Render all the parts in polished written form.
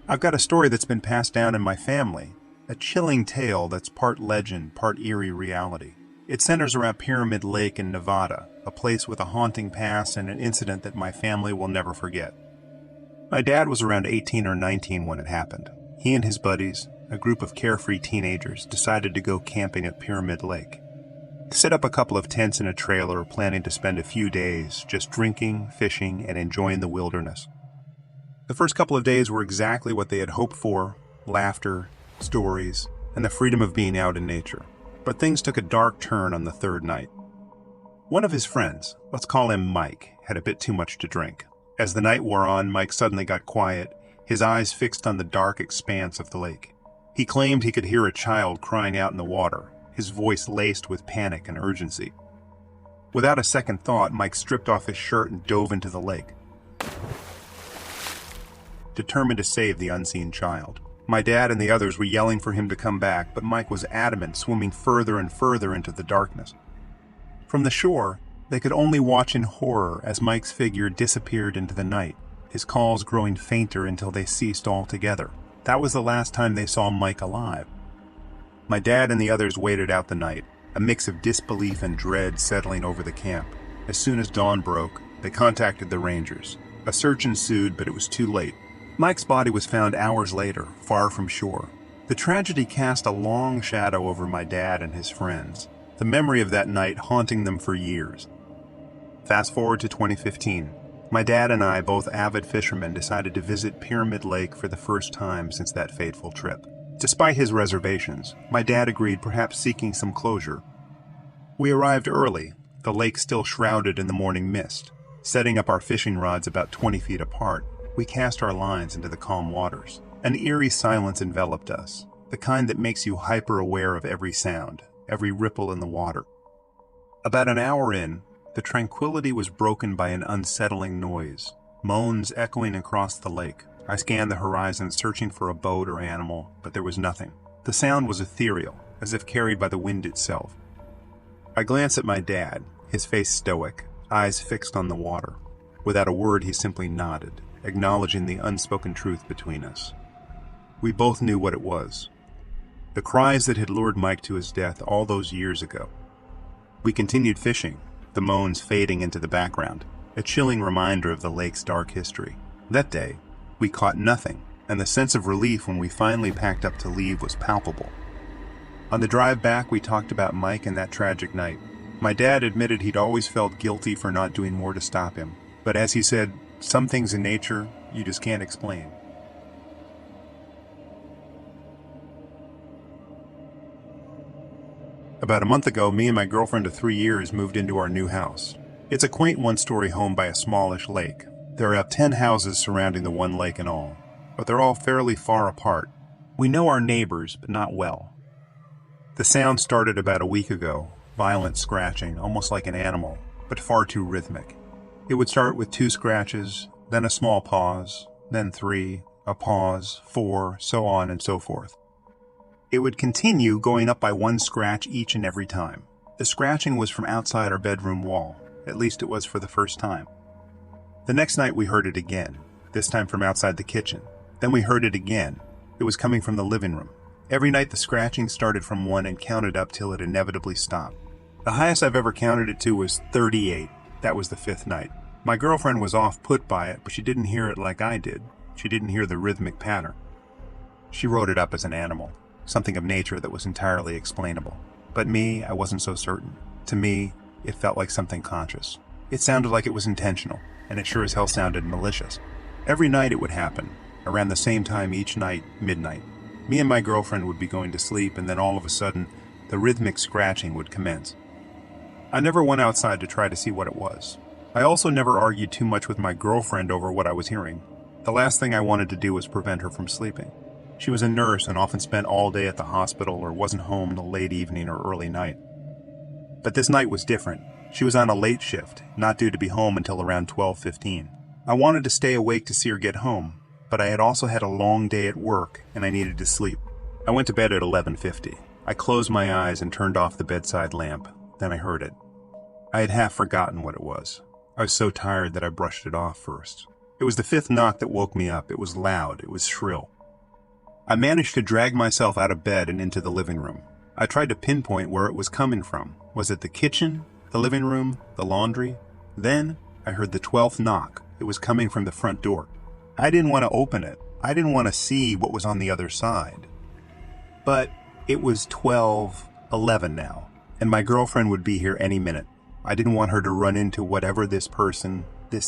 I've got a story that's been passed down in my family, a chilling tale that's part legend, part eerie reality. It centers around Pyramid Lake in Nevada, a place with a haunting past and an incident that my family will never forget. My dad was around 18 or 19 when it happened. He and his buddies, a group of carefree teenagers, decided to go camping at Pyramid Lake. They set up a couple of tents in a trailer, planning to spend a few days just drinking, fishing, and enjoying the wilderness. The first couple of days were exactly what they had hoped for: laughter, stories, and the freedom of being out in nature. But things took a dark turn on the third night. One of his friends, let's call him Mike, had a bit too much to drink. As the night wore on, Mike suddenly got quiet, his eyes fixed on the dark expanse of the lake. He claimed he could hear a child crying out in the water, his voice laced with panic and urgency. Without a second thought, Mike stripped off his shirt and dove into the lake, determined to save the unseen child. My dad and the others were yelling for him to come back, but Mike was adamant, swimming further and further into the darkness. From the shore, they could only watch in horror as Mike's figure disappeared into the night, his calls growing fainter until they ceased altogether. That was the last time they saw Mike alive. My dad and the others waited out the night, a mix of disbelief and dread settling over the camp. As soon as dawn broke, they contacted the rangers. A search ensued, but it was too late. Mike's body was found hours later, far from shore. The tragedy cast a long shadow over my dad and his friends, the memory of that night haunting them for years. Fast forward to 2015. My dad and I, both avid fishermen, decided to visit Pyramid Lake for the first time since that fateful trip. Despite his reservations, my dad agreed, perhaps seeking some closure. We arrived early, the lake still shrouded in the morning mist. Setting up our fishing rods about 20 feet apart, we cast our lines into the calm waters. An eerie silence enveloped us, the kind that makes you hyper-aware of every sound, every ripple in the water. About an hour in, the tranquility was broken by an unsettling noise, moans echoing across the lake. I scanned the horizon, searching for a boat or animal, but there was nothing. The sound was ethereal, as if carried by the wind itself. I glanced at my dad, his face stoic, eyes fixed on the water. Without a word, he simply nodded, acknowledging the unspoken truth between us. We both knew what it was. The cries that had lured Mike to his death all those years ago. We continued fishing, the moans fading into the background, a chilling reminder of the lake's dark history. That day, we caught nothing, and the sense of relief when we finally packed up to leave was palpable. On the drive back, we talked about Mike and that tragic night. My dad admitted he'd always felt guilty for not doing more to stop him, but as he said, some things in nature you just can't explain. About a month ago, me and my girlfriend of 3 years moved into our new house. It's a quaint one-story home by a smallish lake. There are about 10 houses surrounding the one lake in all, but they're all fairly far apart. We know our neighbors, but not well. The sound started about a week ago, violent scratching, almost like an animal, but far too rhythmic. It would start with 2 scratches, then a small pause, then 3, a pause, 4, so on and so forth. It would continue, going up by 1 scratch each and every time. The scratching was from outside our bedroom wall, at least it was for the first time. The next night we heard it again, this time from outside the kitchen. Then we heard it again. It was coming from the living room. Every night the scratching started from 1 and counted up till it inevitably stopped. The highest I've ever counted it to was 38. That was the 5th night. My girlfriend was off-put by it, but she didn't hear it like I did. She didn't hear the rhythmic pattern. She wrote it up as an animal, something of nature that was entirely explainable. But me, I wasn't so certain. To me, it felt like something conscious. It sounded like it was intentional, and it sure as hell sounded malicious. Every night it would happen, around the same time each night, midnight. Me and my girlfriend would be going to sleep, and then all of a sudden, the rhythmic scratching would commence. I never went outside to try to see what it was. I also never argued too much with my girlfriend over what I was hearing. The last thing I wanted to do was prevent her from sleeping. She was a nurse and often spent all day at the hospital or wasn't home until late evening or early night. But this night was different. She was on a late shift, not due to be home until around 12:15. I wanted to stay awake to see her get home, but I had also had a long day at work and I needed to sleep. I went to bed at 11:50. I closed my eyes and turned off the bedside lamp. Then I heard it. I had half forgotten what it was. I was so tired that I brushed it off first. It was the 5th knock that woke me up. It was loud. It was shrill. I managed to drag myself out of bed and into the living room. I tried to pinpoint where it was coming from. Was it the kitchen, the living room, the laundry? Then I heard the 12th knock. It was coming from the front door. I didn't want to open it. I didn't want to see what was on the other side. But it was 12:11 now, and my girlfriend would be here any minute. I didn't want her to run into whatever this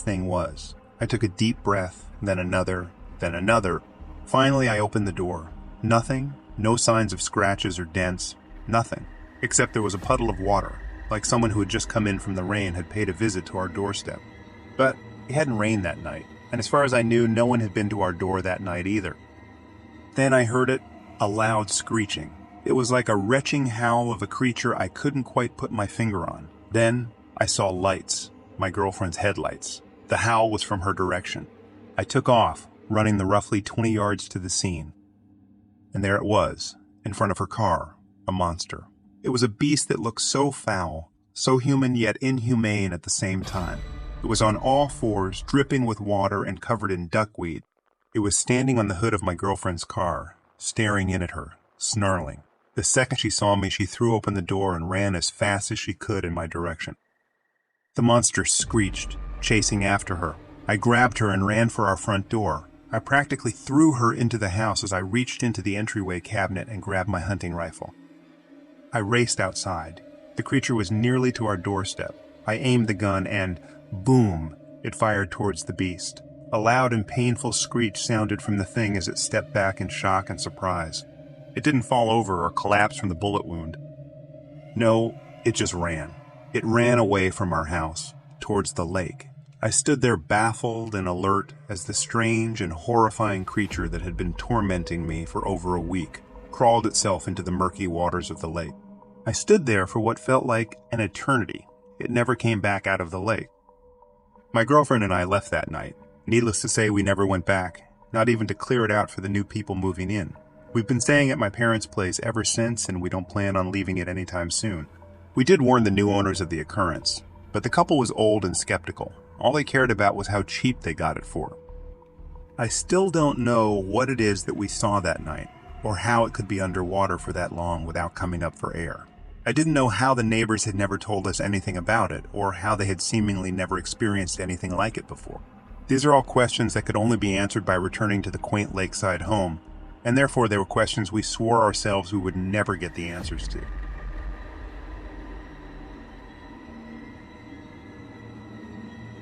thing was. I took a deep breath, then another, then another. Finally, I opened the door. Nothing, no signs of scratches or dents, nothing. Except there was a puddle of water, like someone who had just come in from the rain had paid a visit to our doorstep. But it hadn't rained that night, and as far as I knew, no one had been to our door that night either. Then I heard it, a loud screeching. It was like a retching howl of a creature I couldn't quite put my finger on. Then I saw lights, my girlfriend's headlights. The howl was from her direction. I took off, running the roughly 20 yards to the scene. And there it was, in front of her car, a monster. It was a beast that looked so foul, so human yet inhumane at the same time. It was on all fours, dripping with water and covered in duckweed. It was standing on the hood of my girlfriend's car, staring in at her, snarling. The second she saw me, she threw open the door and ran as fast as she could in my direction. The monster screeched, chasing after her. I grabbed her and ran for our front door. I practically threw her into the house as I reached into the entryway cabinet and grabbed my hunting rifle. I raced outside. The creature was nearly to our doorstep. I aimed the gun and, boom, it fired towards the beast. A loud and painful screech sounded from the thing as it stepped back in shock and surprise. It didn't fall over or collapse from the bullet wound. No, it just ran. It ran away from our house, towards the lake. I stood there baffled and alert as the strange and horrifying creature that had been tormenting me for over a week crawled itself into the murky waters of the lake. I stood there for what felt like an eternity. It never came back out of the lake. My girlfriend and I left that night. Needless to say, we never went back, not even to clear it out for the new people moving in. We've been staying at my parents' place ever since, and we don't plan on leaving it anytime soon. We did warn the new owners of the occurrence, but the couple was old and skeptical. All they cared about was how cheap they got it for. I still don't know what it is that we saw that night, or how it could be underwater for that long without coming up for air. I didn't know how the neighbors had never told us anything about it, or how they had seemingly never experienced anything like it before. These are all questions that could only be answered by returning to the quaint lakeside home, and therefore they were questions we swore ourselves we would never get the answers to.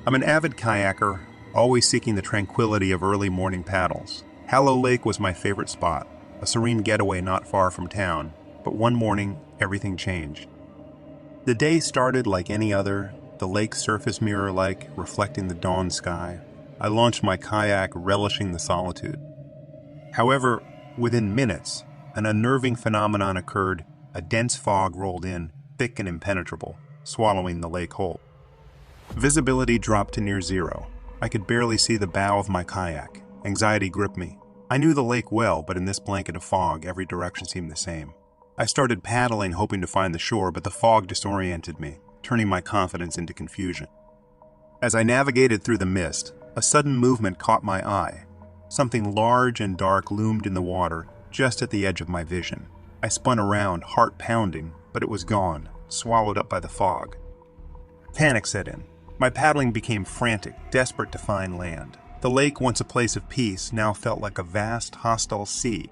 I'm an avid kayaker, always seeking the tranquility of early morning paddles. Hallow Lake was my favorite spot, a serene getaway not far from town, but one morning, everything changed. The day started like any other, the lake surface mirror-like, reflecting the dawn sky. I launched my kayak, relishing the solitude. However, within minutes, an unnerving phenomenon occurred. A dense fog rolled in, thick and impenetrable, swallowing the lake whole. Visibility dropped to near zero. I could barely see the bow of my kayak. Anxiety gripped me. I knew the lake well, but in this blanket of fog, every direction seemed the same. I started paddling, hoping to find the shore, but the fog disoriented me, turning my confidence into confusion. As I navigated through the mist, a sudden movement caught my eye. Something large and dark loomed in the water, just at the edge of my vision. I spun around, heart pounding, but it was gone, swallowed up by the fog. Panic set in. My paddling became frantic, desperate to find land. The lake, once a place of peace, now felt like a vast, hostile sea.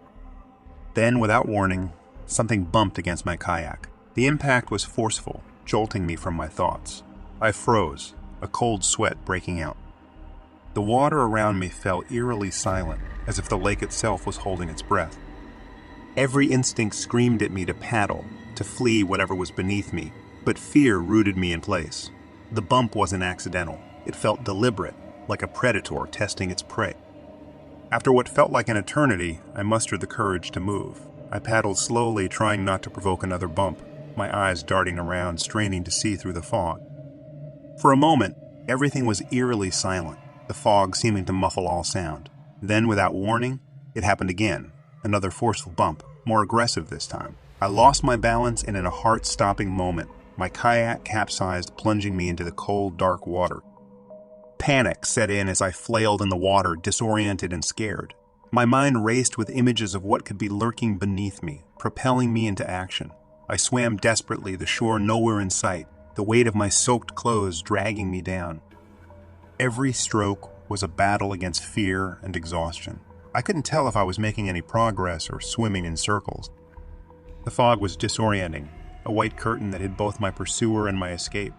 Then, without warning, something bumped against my kayak. The impact was forceful, jolting me from my thoughts. I froze, a cold sweat breaking out. The water around me fell eerily silent, as if the lake itself was holding its breath. Every instinct screamed at me to paddle, to flee whatever was beneath me, but fear rooted me in place. The bump wasn't accidental. It felt deliberate, like a predator testing its prey. After what felt like an eternity, I mustered the courage to move. I paddled slowly, trying not to provoke another bump, my eyes darting around, straining to see through the fog. For a moment, everything was eerily silent, the fog seeming to muffle all sound. Then, without warning, it happened again, another forceful bump, more aggressive this time. I lost my balance, and in a heart-stopping moment, my kayak capsized, plunging me into the cold, dark water. Panic set in as I flailed in the water, disoriented and scared. My mind raced with images of what could be lurking beneath me, propelling me into action. I swam desperately, the shore nowhere in sight, the weight of my soaked clothes dragging me down. Every stroke was a battle against fear and exhaustion. I couldn't tell if I was making any progress or swimming in circles. The fog was disorienting, a white curtain that hid both my pursuer and my escape.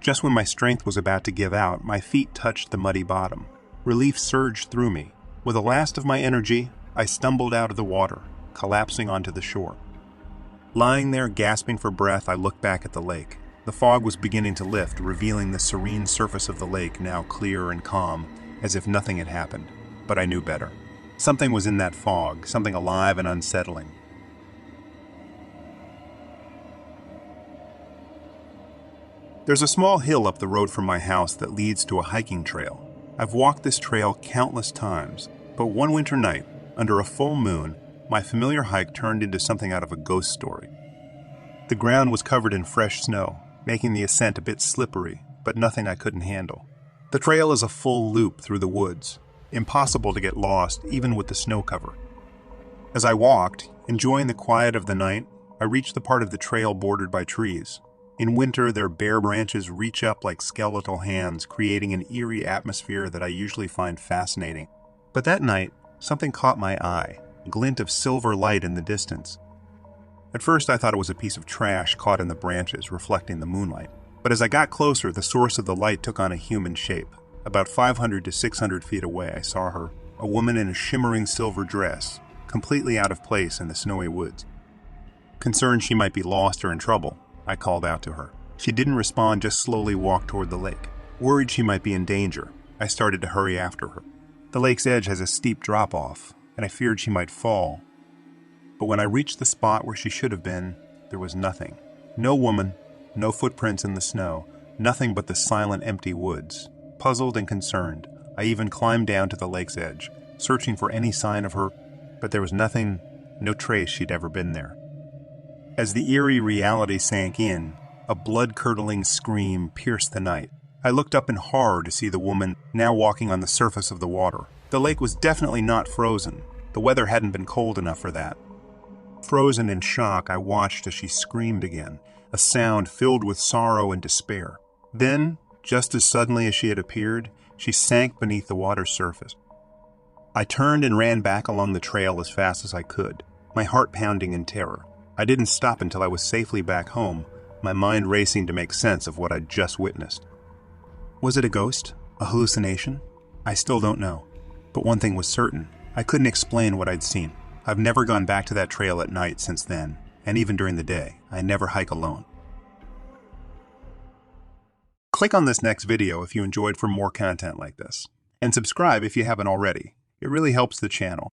Just when my strength was about to give out, my feet touched the muddy bottom. Relief surged through me. With the last of my energy, I stumbled out of the water, collapsing onto the shore. Lying there, gasping for breath, I looked back at the lake. The fog was beginning to lift, revealing the serene surface of the lake, now clear and calm, as if nothing had happened. But I knew better. Something was in that fog, something alive and unsettling. There's a small hill up the road from my house that leads to a hiking trail. I've walked this trail countless times, but one winter night, under a full moon, my familiar hike turned into something out of a ghost story. The ground was covered in fresh snow, making the ascent a bit slippery, but nothing I couldn't handle. The trail is a full loop through the woods, impossible to get lost even with the snow cover. As I walked, enjoying the quiet of the night, I reached the part of the trail bordered by trees. In winter, their bare branches reach up like skeletal hands, creating an eerie atmosphere that I usually find fascinating. But that night, something caught my eye, a glint of silver light in the distance. At first, I thought it was a piece of trash caught in the branches, reflecting the moonlight. But as I got closer, the source of the light took on a human shape. About 500 to 600 feet away, I saw her, a woman in a shimmering silver dress, completely out of place in the snowy woods. Concerned she might be lost or in trouble, I called out to her. She didn't respond, just slowly walked toward the lake. Worried she might be in danger, I started to hurry after her. The lake's edge has a steep drop-off, and I feared she might fall. But when I reached the spot where she should have been, there was nothing. No woman, no footprints in the snow, nothing but the silent, empty woods. Puzzled and concerned, I even climbed down to the lake's edge, searching for any sign of her, but there was nothing, no trace she'd ever been there. As the eerie reality sank in, a blood-curdling scream pierced the night. I looked up in horror to see the woman now walking on the surface of the water. The lake was definitely not frozen. The weather hadn't been cold enough for that. Frozen in shock, I watched as she screamed again, a sound filled with sorrow and despair. Then, just as suddenly as she had appeared, she sank beneath the water's surface. I turned and ran back along the trail as fast as I could, my heart pounding in terror. I didn't stop until I was safely back home, my mind racing to make sense of what I'd just witnessed. Was it a ghost? A hallucination? I still don't know. But one thing was certain. I couldn't explain what I'd seen. I've never gone back to that trail at night since then, and even during the day, I never hike alone. Click on this next video if you enjoyed for more content like this, and subscribe if you haven't already. It really helps the channel.